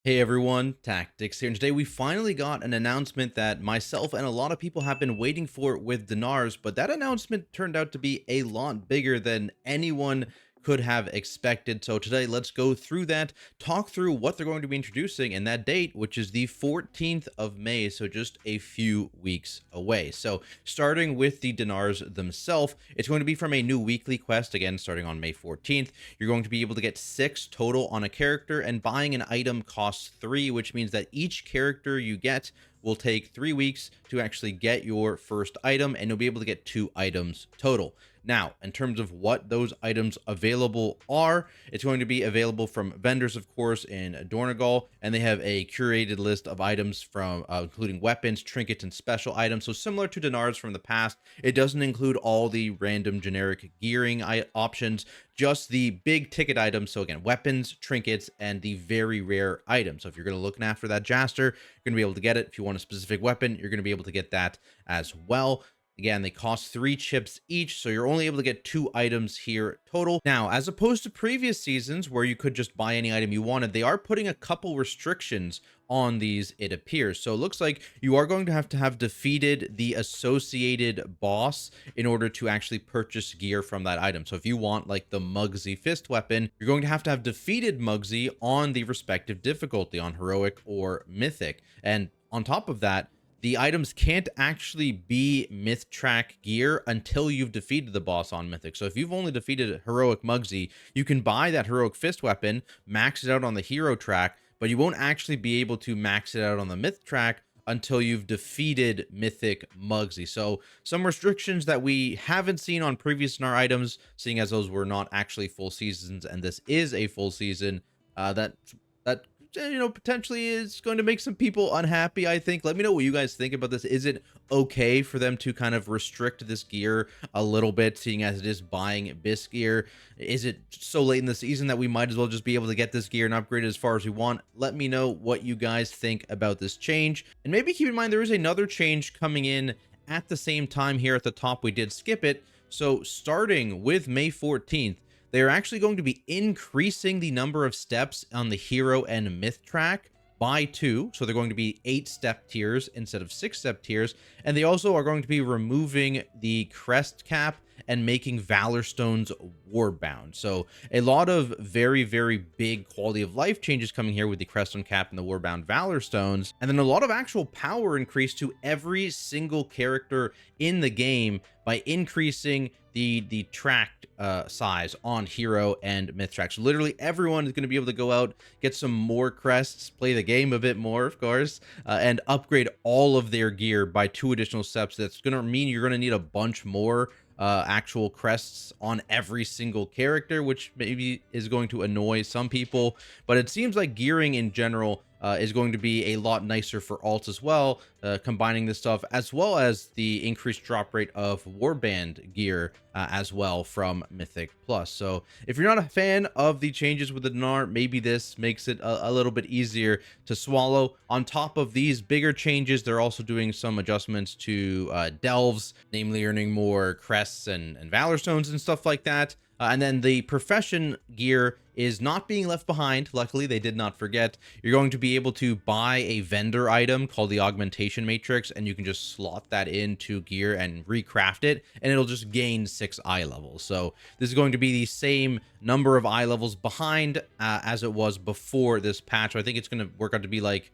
Hey everyone, Tactics here, and today we finally got an announcement that myself and a lot of people have been waiting for with Dinars, but that announcement turned out to be a lot bigger than anyone could have expected. So today, let's go through that, talk through what they're going to be introducing and that date, which is the 14th of May, so just a few weeks away. So starting with the Dinars themselves, it's going to be from a new weekly quest, again, starting on May 14th. You're going to be able to get 6 total on a character, and buying an item costs 3, which means that each character you get will take 3 weeks to actually get your first item, and you'll be able to get 2 items total. Now, in terms of what those items available are, it's going to be available from vendors, of course, in Dornegal, and they have a curated list of items from including weapons, trinkets, and special items. So similar to Dinars from the past, it doesn't include all the random generic gearing options, just the big ticket items. So again, weapons, trinkets, and the very rare items. So if you're going to look after that Jaster, you're going to be able to get it. If you want a specific weapon, you're going to be able to get that as well. Again, they cost 3 chips each, so you're only able to get 2 items here total. Now, as opposed to previous seasons where you could just buy any item you wanted, they are putting a couple restrictions on these, it appears. So it looks like you are going to have defeated the associated boss in order to actually purchase gear from that item. So if you want like the Mugsy fist weapon, you're going to have defeated Mugsy on the respective difficulty, on heroic or mythic. And on top of that, the items can't actually be myth track gear until you've defeated the boss on mythic. So if you've only defeated heroic Mugsy, you can buy that heroic fist weapon, max it out on the hero track, but you won't actually be able to max it out on the myth track until you've defeated mythic Mugsy. So some restrictions that we haven't seen on previous Dinar items, seeing as those were not actually full seasons and this is a full season, that potentially is going to make some people unhappy. I think, let me know what you guys think about this. Is it okay for them to kind of restrict this gear a little bit, seeing as it is buying Bisque gear? Is it so late in the season that we might as well just be able to get this gear and upgrade it as far as we want? Let me know what you guys think about this change, and maybe keep in mind there is another change coming in at the same time. Here at the top, we did skip it. So starting with May 14th, they're actually going to be increasing the number of steps on the hero and myth track by 2. So they're going to be 8-step tiers instead of 6-step tiers. And they also are going to be removing the crest cap and making valorstones warbound. So a lot of very, very big quality of life changes coming here with the crest on cap and the warbound valorstones. And then a lot of actual power increase to every single character in the game by increasing the track size on hero and myth tracks. So literally everyone is going to be able to go out, get some more crests, play the game a bit more, of course, and upgrade all of their gear by 2 additional steps. That's going to mean you're going to need a bunch more actual crests on every single character, which maybe is going to annoy some people, but it seems like gearing in general is going to be a lot nicer for alts as well, combining this stuff, as well as the increased drop rate of warband gear as well from Mythic Plus. So if you're not a fan of the changes with the Dinar, maybe this makes it a little bit easier to swallow. On top of these bigger changes, they're also doing some adjustments to delves, namely earning more crests and valor stones and stuff like that. And then the profession gear is not being left behind. Luckily, they did not forget. You're going to be able to buy a vendor item called the augmentation matrix, and you can just slot that into gear and recraft it, and it'll just gain 6 eye levels. So this is going to be the same number of eye levels behind as it was before this patch. I think it's going to work out to be like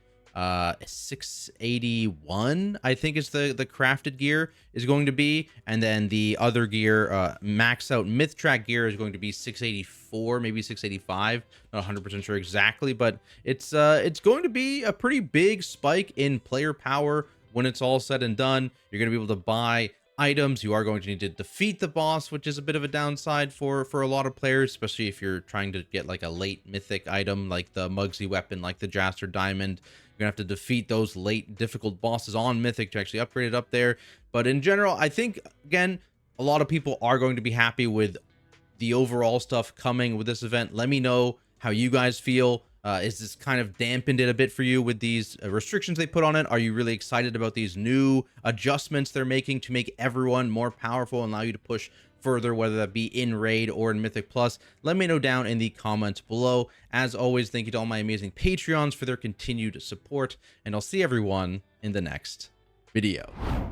681, I think is the crafted gear is going to be, and then the other gear, max out myth track gear, is going to be 684, maybe 685. Not 100% sure exactly, but it's going to be a pretty big spike in player power when it's all said and done. You're going to be able to buy items. You are going to need to defeat the boss, which is a bit of a downside for a lot of players, especially if you're trying to get like a late mythic item like the Mugsy weapon, like the Jaster diamond. You're gonna have to defeat those late difficult bosses on mythic to actually upgrade it up there. But in general, I think, again, a lot of people are going to be happy with the overall stuff coming with this event. Let me know how you guys feel. Is this kind of dampened it a bit for you with these restrictions they put on it? Are you really excited about these new adjustments they're making to make everyone more powerful and allow you to push further, whether that be in Raid or in Mythic Plus, let me know down in the comments below. As always, thank you to all my amazing Patreons for their continued support, and I'll see everyone in the next video.